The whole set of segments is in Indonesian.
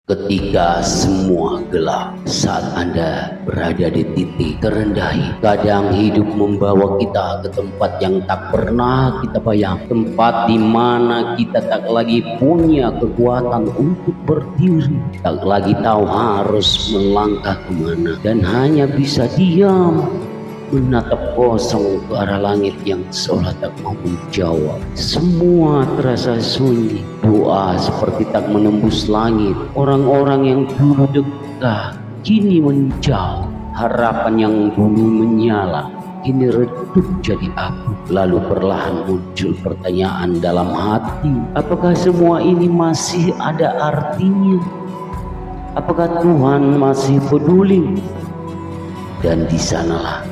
Ketika semua gelap, saat Anda berada di titik terendah, kadang hidup membawa kita ke tempat yang tak pernah kita bayangkan, tempat di mana kita tak lagi punya kekuatan untuk berdiri, tak lagi tahu harus melangkah kemana, dan hanya bisa diam menatap kosong ke arah langit yang seolah tak mau menjawab. Semua terasa sunyi, doa seperti tak menembus langit. Orang-orang yang dulu dekat kini menjauh, harapan yang dulu menyala kini redup jadi abu. Lalu perlahan muncul pertanyaan dalam hati, apakah semua ini masih ada artinya? Apakah Tuhan masih peduli? Dan di sanalah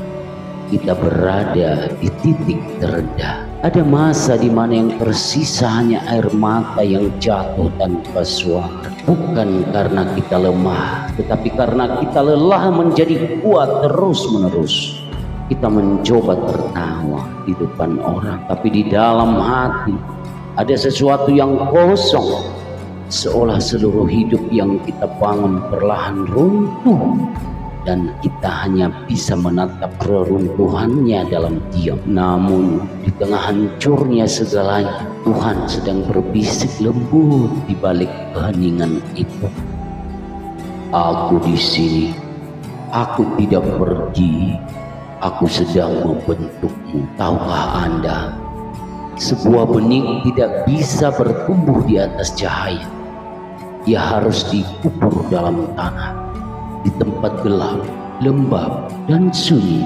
kita berada di titik terendah. Ada masa di mana yang tersisa hanya air mata yang jatuh tanpa suara. Bukan karena kita lemah, tetapi karena kita lelah menjadi kuat terus-menerus. Kita mencoba tertawa di depan orang, tapi di dalam hati ada sesuatu yang kosong. Seolah seluruh hidup yang kita bangun perlahan runtuh, dan kita hanya bisa menatap reruntuhannya dalam diam. Namun di tengah hancurnya segalanya, Tuhan sedang berbisik lembut di balik keheningan itu. Aku di sini, aku tidak pergi, aku sedang membentukmu. Tahukah Anda, sebuah benih tidak bisa bertumbuh di atas cahaya. Ia harus dikubur dalam tanah, di tempat gelap, lembab, dan sunyi.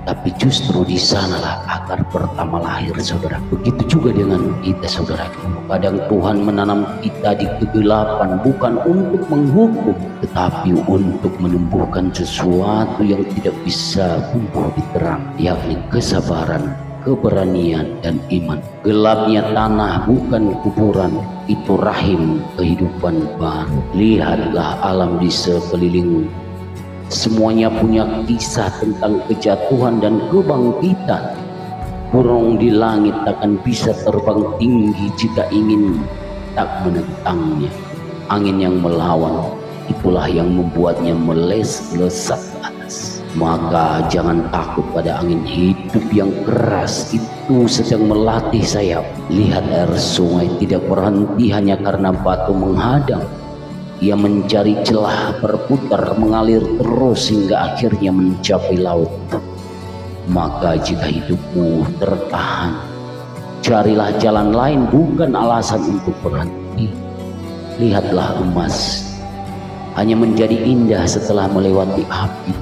Tapi justru di sanalah akar pertama lahir, saudara. Begitu juga dengan kita, saudara. Kadang Tuhan menanam kita di kegelapan bukan untuk menghukum, tetapi untuk menumbuhkan sesuatu yang tidak bisa tumbuh di terang, yakni kesabaran, keberanian, dan iman. Gelapnya tanah bukan kuburan, itu rahim kehidupan baru. Lihatlah alam di sekelilingmu. Semuanya punya kisah tentang kejatuhan dan kebangkitan. Burung di langit takkan bisa terbang tinggi jika ingin tak menentangnya. Angin yang melawan, itulah yang membuatnya melesat ke atas. Maka jangan takut pada angin hidup yang keras, itu sedang melatih sayap. Lihat air sungai tidak berhenti hanya karena batu menghadang. Ia mencari celah, berputar, mengalir terus hingga akhirnya mencapai laut. Maka jika hidupmu tertahan, carilah jalan lain, bukan alasan untuk berhenti. Lihatlah emas, hanya menjadi indah setelah melewati api.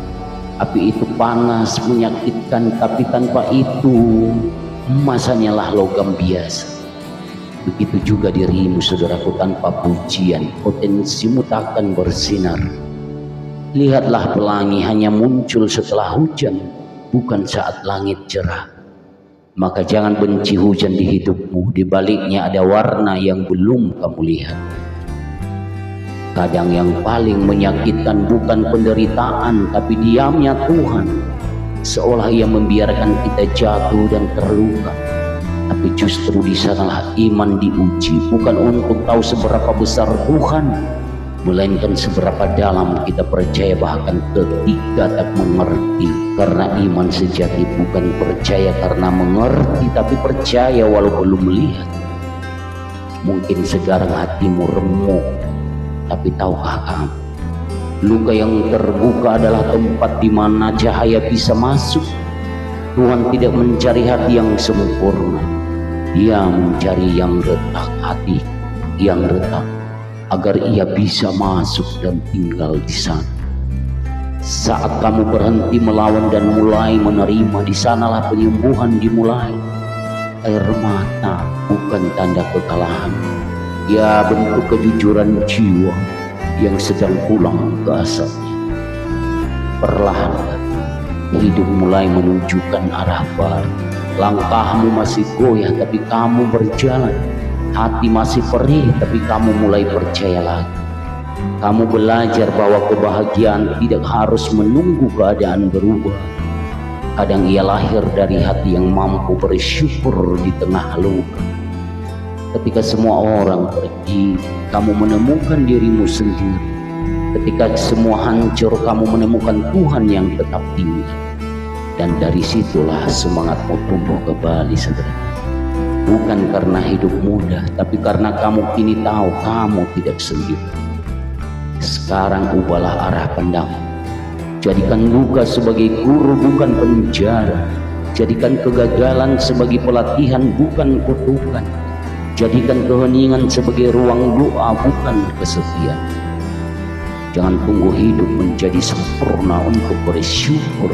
Api itu panas, menyakitkan, tapi tanpa itu emas hanyalah logam biasa. Begitu juga dirimu, saudaraku, tanpa pujian potensimu tak akan bersinar. Lihatlah pelangi hanya muncul setelah hujan, bukan saat langit cerah. Maka jangan benci hujan di hidupmu, di baliknya ada warna yang belum kamu lihat. Kadang yang paling menyakitkan bukan penderitaan, tapi diamnya Tuhan. Seolah Ia membiarkan kita jatuh dan terluka. Tapi justru di sanalah iman diuji, bukan untuk tahu seberapa besar Tuhan, melainkan seberapa dalam kita percaya, bahkan ketika tak mengerti. Karena iman sejati bukan percaya karena mengerti, tapi percaya walau belum melihat. Mungkin sekarang hatimu remuk, tapi tahukah kamu, luka yang terbuka adalah tempat di mana cahaya bisa masuk. Tuhan tidak mencari hati yang sempurna, Dia mencari yang retak hati, yang retak, agar Ia bisa masuk dan tinggal di sana. Saat kamu berhenti melawan dan mulai menerima, di sanalah penyembuhan dimulai. Air mata bukan tanda kekalahan, ia bentuk kejujuran jiwa yang sedang pulang ke asalnya. Perlahan hidup mulai menunjukkan arah baru. Langkahmu masih goyah, tapi kamu berjalan. Hati masih perih, tapi kamu mulai percaya lagi. Kamu belajar bahwa kebahagiaan tidak harus menunggu keadaan berubah. Kadang ia lahir dari hati yang mampu bersyukur di tengah luka. Ketika semua orang pergi, kamu menemukan dirimu sendiri. Ketika semua hancur, kamu menemukan Tuhan yang tetap tinggal. Dan dari situlah semangatmu tumbuh kembali segera. Bukan karena hidup mudah, tapi karena kamu kini tahu kamu tidak sendiri. Sekarang ubahlah arah pandang. Jadikan luka sebagai guru, bukan penjara. Jadikan kegagalan sebagai pelatihan, bukan kutukan. Jadikan keheningan sebagai ruang doa, bukan kesepian. Jangan tunggu hidup menjadi sempurna untuk bersyukur.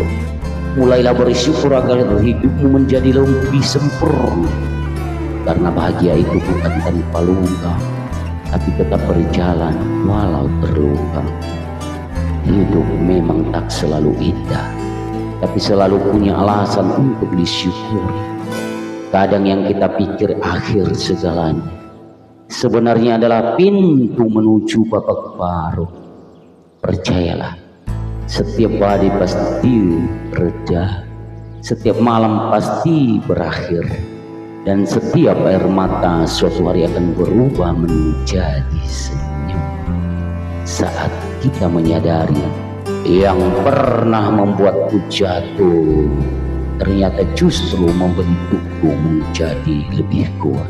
Mulailah bersyukur agar hidupmu menjadi lebih sempurna. Karena bahagia itu bukan tanpa luka, tapi tetap berjalan walau terluka. Hidup memang tak selalu indah, tapi selalu punya alasan untuk disyukuri. Kadang yang kita pikir akhir segalanya sebenarnya adalah pintu menuju babak baru. Percayalah, setiap badai pasti reda, setiap malam pasti berakhir, dan setiap air mata suatu hari akan berubah menjadi senyum. Saat kita menyadari yang pernah membuatku jatuh ternyata justru membentukku menjadi lebih kuat.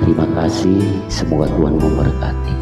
Terima kasih, semoga Tuhan memberkati.